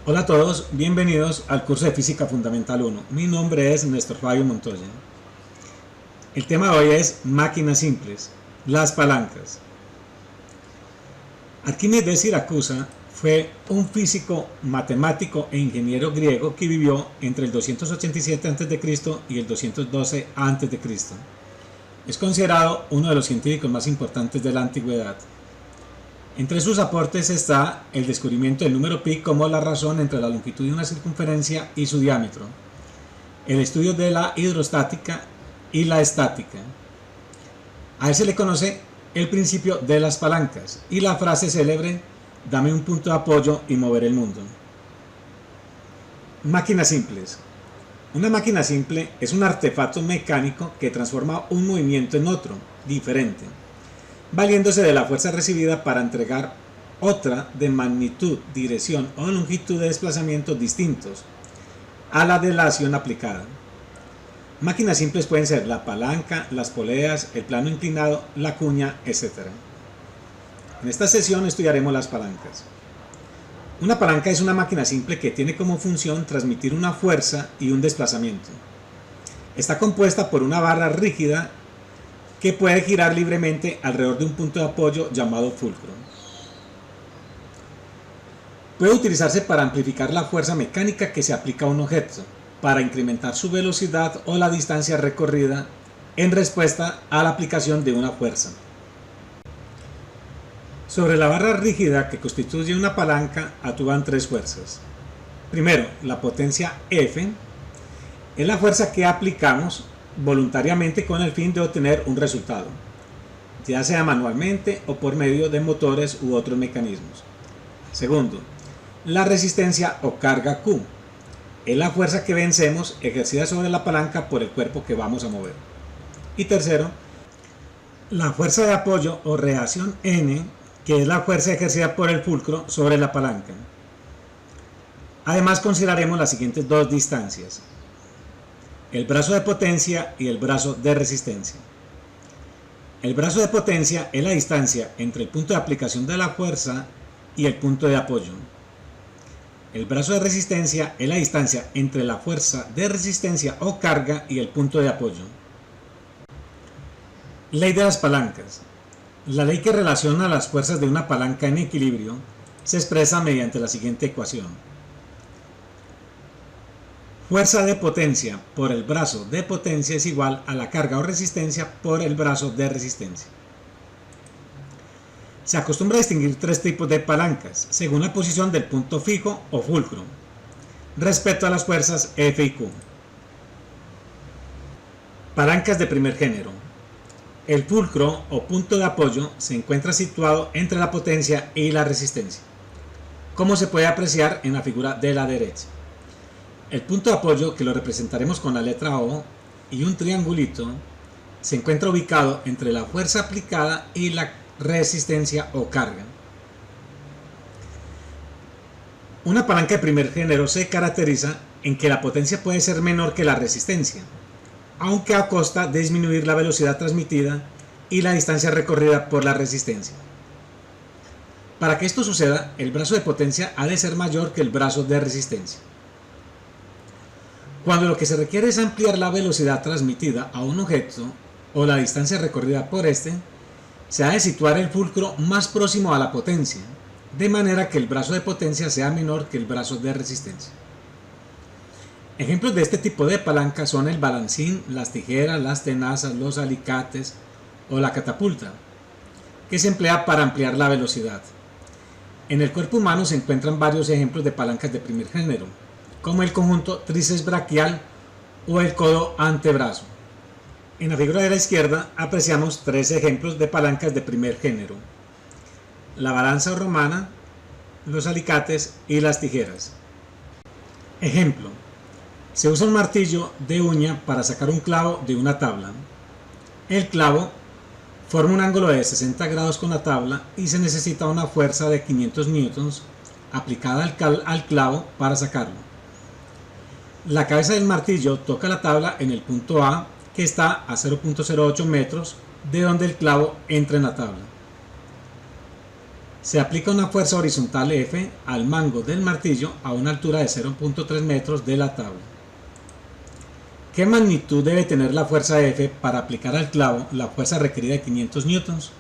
Hola a todos, bienvenidos al curso de Física Fundamental 1. Mi nombre es Néstor Fabio Montoya. El tema de hoy es máquinas simples, las palancas. Arquímedes de Siracusa fue un físico, matemático e ingeniero griego que vivió entre el 287 a.C. y el 212 a.C. Es considerado uno de los científicos más importantes de la antigüedad. Entre sus aportes está el descubrimiento del número pi como la razón entre la longitud de una circunferencia y su diámetro, el estudio de la hidrostática y la estática. A él se le conoce el principio de las palancas y la frase célebre: dame un punto de apoyo y moveré el mundo. Máquinas simples. Una máquina simple es un artefacto mecánico que transforma un movimiento en otro, diferente, valiéndose de la fuerza recibida para entregar otra de magnitud, dirección o longitud de desplazamiento distintos a la de la acción aplicada. Máquinas simples pueden ser la palanca, las poleas, el plano inclinado, la cuña, etc. En esta sesión estudiaremos las palancas. Una palanca es una máquina simple que tiene como función transmitir una fuerza y un desplazamiento. Está compuesta por una barra rígida que puede girar libremente alrededor de un punto de apoyo llamado fulcro. Puede utilizarse para amplificar la fuerza mecánica que se aplica a un objeto, para incrementar su velocidad o la distancia recorrida en respuesta a la aplicación de una fuerza. Sobre la barra rígida que constituye una palanca actúan tres fuerzas. Primero, la potencia F es la fuerza que aplicamos voluntariamente con el fin de obtener un resultado, ya sea manualmente o por medio de motores u otros mecanismos. Segundo, la resistencia o carga Q es la fuerza que vencemos ejercida sobre la palanca por el cuerpo que vamos a mover. Y tercero, la fuerza de apoyo o reacción N, que es la fuerza ejercida por el fulcro sobre la palanca. Además consideraremos las siguientes dos distancias: el brazo de potencia y el brazo de resistencia. El brazo de potencia es la distancia entre el punto de aplicación de la fuerza y el punto de apoyo. El brazo de resistencia es la distancia entre la fuerza de resistencia o carga y el punto de apoyo. Ley de las palancas. La ley que relaciona las fuerzas de una palanca en equilibrio se expresa mediante la siguiente ecuación: fuerza de potencia por el brazo de potencia es igual a la carga o resistencia por el brazo de resistencia. Se acostumbra a distinguir tres tipos de palancas, según la posición del punto fijo o fulcro, respecto a las fuerzas F y Q. Palancas de primer género. El fulcro o punto de apoyo se encuentra situado entre la potencia y la resistencia, como se puede apreciar en la figura de la derecha. El punto de apoyo, que lo representaremos con la letra O y un triangulito, se encuentra ubicado entre la fuerza aplicada y la resistencia o carga. Una palanca de primer género se caracteriza en que la potencia puede ser menor que la resistencia, aunque a costa de disminuir la velocidad transmitida y la distancia recorrida por la resistencia. Para que esto suceda, el brazo de potencia ha de ser mayor que el brazo de resistencia. Cuando lo que se requiere es ampliar la velocidad transmitida a un objeto o la distancia recorrida por este, se ha de situar el fulcro más próximo a la potencia, de manera que el brazo de potencia sea menor que el brazo de resistencia. Ejemplos de este tipo de palanca son el balancín, las tijeras, las tenazas, los alicates o la catapulta, que se emplea para ampliar la velocidad. En el cuerpo humano se encuentran varios ejemplos de palancas de primer género, como el conjunto tríceps braquial o el codo antebrazo. En la figura de la izquierda apreciamos tres ejemplos de palancas de primer género: la balanza romana, los alicates y las tijeras. Ejemplo: se usa un martillo de uña para sacar un clavo de una tabla. El clavo forma un ángulo de 60 grados con la tabla y se necesita una fuerza de 500 newtons aplicada al clavo para sacarlo. La cabeza del martillo toca la tabla en el punto A, que está a 0.08 metros de donde el clavo entra en la tabla. Se aplica una fuerza horizontal F al mango del martillo a una altura de 0.3 metros de la tabla. ¿Qué magnitud debe tener la fuerza F para aplicar al clavo la fuerza requerida de 500 newtons?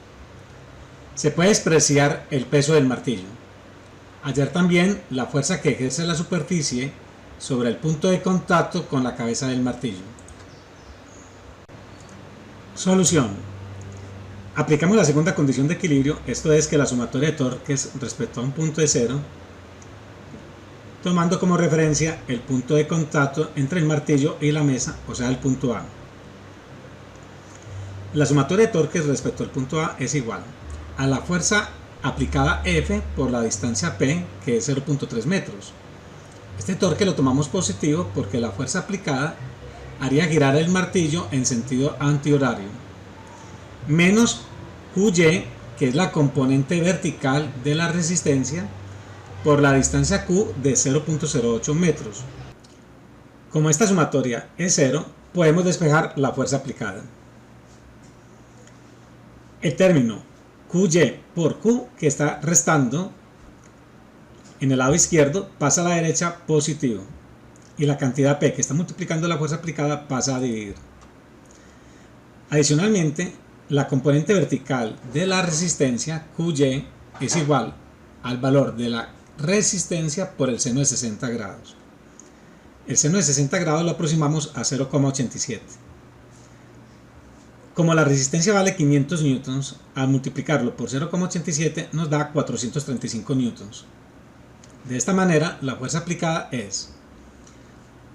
Se puede despreciar el peso del martillo. Hallar también la fuerza que ejerce la superficie sobre el punto de contacto con la cabeza del martillo. Solución. Aplicamos la segunda condición de equilibrio, esto es que la sumatoria de torques respecto a un punto de cero, tomando como referencia el punto de contacto entre el martillo y la mesa, o sea el punto A. La sumatoria de torques respecto al punto A es igual a la fuerza aplicada F por la distancia P, que es 0.3 metros. Este torque lo tomamos positivo porque la fuerza aplicada haría girar el martillo en sentido antihorario, menos QY, que es la componente vertical de la resistencia, por la distancia Q de 0.08 metros. Como esta sumatoria es 0, podemos despejar la fuerza aplicada. El término QY por Q, que está restando en el lado izquierdo, pasa a la derecha positivo, y la cantidad P, que está multiplicando la fuerza aplicada, pasa a dividir. Adicionalmente, la componente vertical de la resistencia QY es igual al valor de la resistencia por el seno de 60 grados. El seno de 60 grados lo aproximamos a 0,87. Como la resistencia vale 500 newtons, al multiplicarlo por 0,87 nos da 435 newtons. De esta manera, la fuerza aplicada es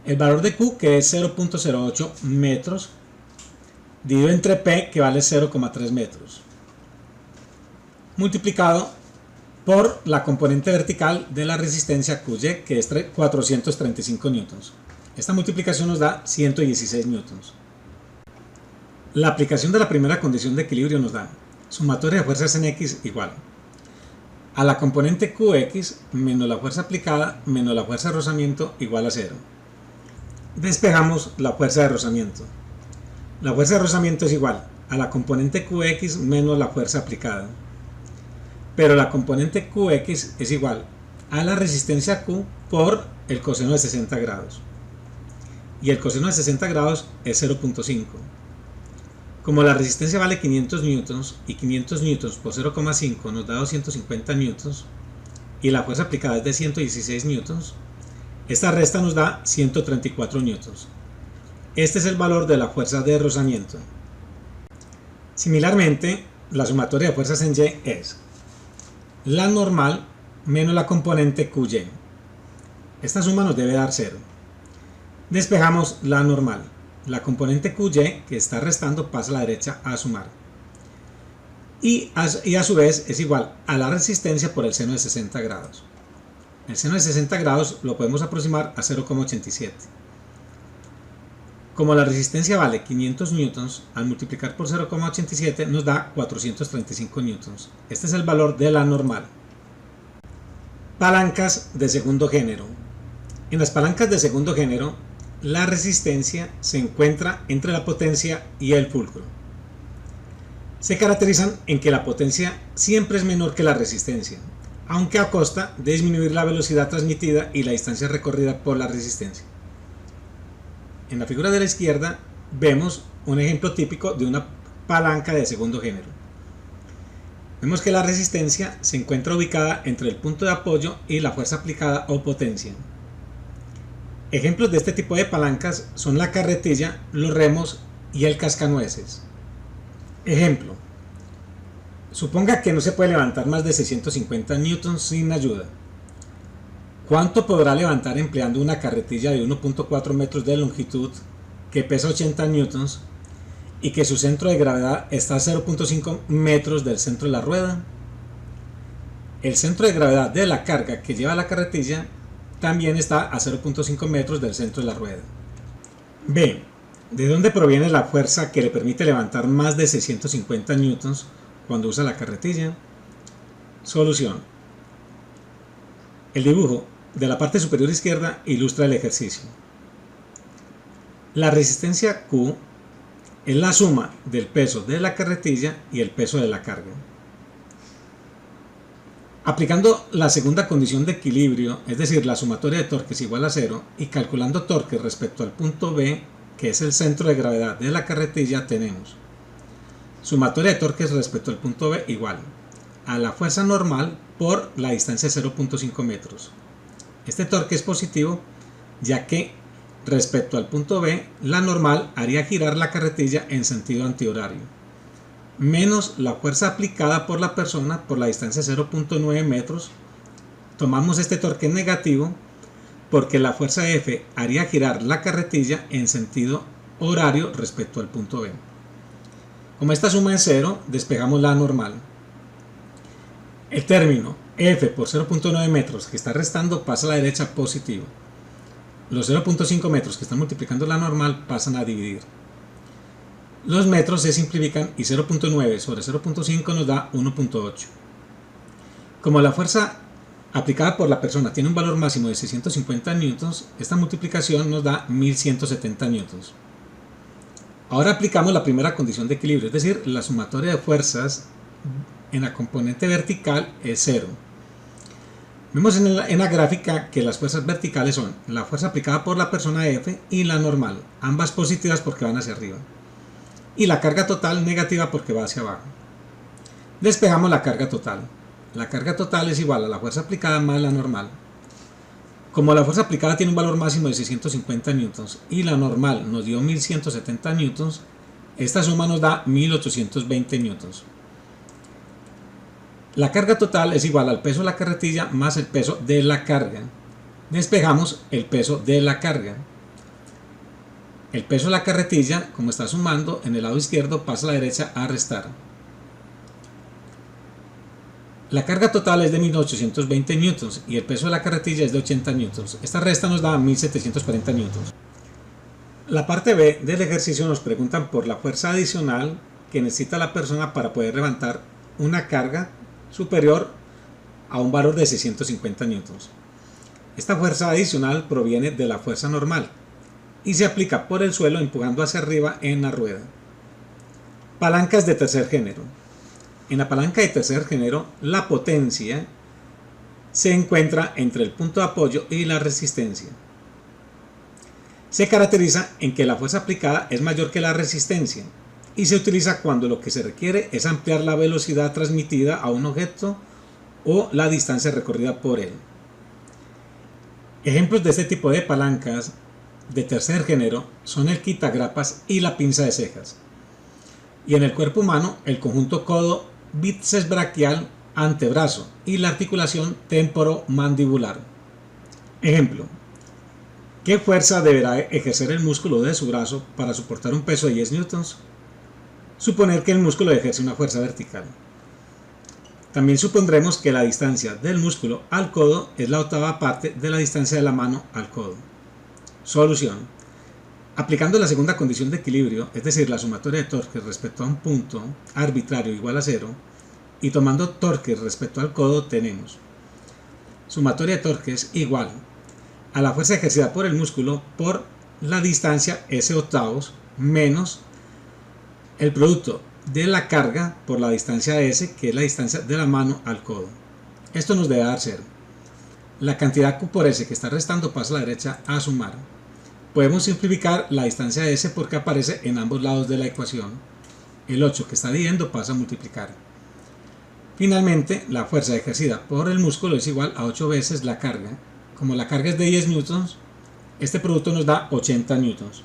el valor de Q, que es 0.08 metros, dividido entre P, que vale 0,3 metros, multiplicado por la componente vertical de la resistencia QY, que es 435 newtons. Esta multiplicación nos da 116 newtons. La aplicación de la primera condición de equilibrio nos da sumatoria de fuerzas en X igual a la componente QX menos la fuerza aplicada menos la fuerza de rozamiento igual a 0. Despejamos la fuerza de rozamiento. La fuerza de rozamiento es igual a la componente QX menos la fuerza aplicada. Pero la componente QX es igual a la resistencia Q por el coseno de 60 grados. Y el coseno de 60 grados es 0.5. Como la resistencia vale 500 newtons y 500 newtons por 0,5 nos da 250 newtons y la fuerza aplicada es de 116 newtons, esta resta nos da 134 newtons. Este es el valor de la fuerza de rozamiento. Similarmente, la sumatoria de fuerzas en Y es la normal menos la componente QY. Esta suma nos debe dar 0. Despejamos la normal. La componente QY que está restando pasa a la derecha a sumar. Y a su vez es igual a la resistencia por el seno de 60 grados. El seno de 60 grados lo podemos aproximar a 0,87. Como la resistencia vale 500 newtons, al multiplicar por 0,87 nos da 435 newtons. Este es el valor de la normal. Palancas de segundo género. En las palancas de segundo género, la resistencia se encuentra entre la potencia y el fulcro. Se caracterizan en que la potencia siempre es menor que la resistencia, aunque a costa de disminuir la velocidad transmitida y la distancia recorrida por la resistencia. En la figura de la izquierda vemos un ejemplo típico de una palanca de segundo género. Vemos que la resistencia se encuentra ubicada entre el punto de apoyo y la fuerza aplicada o potencia. Ejemplos de este tipo de palancas son la carretilla, los remos y el cascanueces. Ejemplo: suponga que no se puede levantar más de 650 newtons sin ayuda. ¿Cuánto podrá levantar empleando una carretilla de 1.4 metros de longitud que pesa 80 newtons y que su centro de gravedad está a 0.5 metros del centro de la rueda? El centro de gravedad de la carga que lleva la carretilla también está a 0.5 metros del centro de la rueda. B. ¿De dónde proviene la fuerza que le permite levantar más de 650 newtons cuando usa la carretilla? Solución. El dibujo de la parte superior izquierda ilustra el ejercicio. La resistencia Q es la suma del peso de la carretilla y el peso de la carga. Aplicando la segunda condición de equilibrio, es decir, la sumatoria de torques igual a 0, y calculando torques respecto al punto B, que es el centro de gravedad de la carretilla, tenemos sumatoria de torques respecto al punto B igual a la fuerza normal por la distancia de 0.5 metros. Este torque es positivo, ya que respecto al punto B, la normal haría girar la carretilla en sentido antihorario, menos la fuerza aplicada por la persona por la distancia de 0.9 metros. Tomamos este torque negativo porque la fuerza F haría girar la carretilla en sentido horario respecto al punto B. Como esta suma es 0, despejamos la normal. El término F por 0.9 metros que está restando pasa a la derecha positivo. Los 0.5 metros que están multiplicando la normal pasan a dividir. Los metros se simplifican y 0.9 sobre 0.5 nos da 1.8. Como la fuerza aplicada por la persona tiene un valor máximo de 650 newtons, esta multiplicación nos da 1170 newtons. Ahora aplicamos la primera condición de equilibrio, es decir, la sumatoria de fuerzas en la componente vertical es 0. Vemos en la gráfica que las fuerzas verticales son la fuerza aplicada por la persona F y la normal, ambas positivas porque van hacia arriba, y la carga total negativa porque va hacia abajo. Despejamos la carga total. La carga total es igual a la fuerza aplicada más la normal. Como la fuerza aplicada tiene un valor máximo de 650 newtons y la normal nos dio 1170 newtons, esta suma nos da 1820 newtons. La carga total es igual al peso de la carretilla más el peso de la carga. Despejamos el peso de la carga. El peso de la carretilla, como está sumando, en el lado izquierdo pasa a la derecha a restar. La carga total es de 1820 newtons y el peso de la carretilla es de 80 newtons. Esta resta nos da 1740 newtons. La parte B del ejercicio nos preguntan por la fuerza adicional que necesita la persona para poder levantar una carga superior a un valor de 650 newtons. Esta fuerza adicional proviene de la fuerza normal y se aplica por el suelo empujando hacia arriba en la rueda. Palancas de tercer género. En la palanca de tercer género, la potencia se encuentra entre el punto de apoyo y la resistencia. Se caracteriza en que la fuerza aplicada es mayor que la resistencia y se utiliza cuando lo que se requiere es ampliar la velocidad transmitida a un objeto o la distancia recorrida por él. Ejemplos de este tipo de palancas de tercer género son el quitagrapas y la pinza de cejas. Y en el cuerpo humano, el conjunto codo bíceps braquial antebrazo y la articulación temporomandibular. Ejemplo: ¿qué fuerza deberá ejercer el músculo de su brazo para soportar un peso de 10 newtons? Suponer que el músculo ejerce una fuerza vertical. También supondremos que la distancia del músculo al codo es la octava parte de la distancia de la mano al codo. Solución: aplicando la segunda condición de equilibrio, es decir, la sumatoria de torques respecto a un punto arbitrario igual a 0, y tomando torques respecto al codo, tenemos sumatoria de torques igual a la fuerza ejercida por el músculo por la distancia s octavos menos el producto de la carga por la distancia s, que es la distancia de la mano al codo. Esto nos debe dar 0. La cantidad Q por S que está restando pasa a la derecha a sumar. Podemos simplificar la distancia S porque aparece en ambos lados de la ecuación. El 8 que está dividiendo pasa a multiplicar. Finalmente, la fuerza ejercida por el músculo es igual a 8 veces la carga. Como la carga es de 10 newtons, este producto nos da 80 newtons.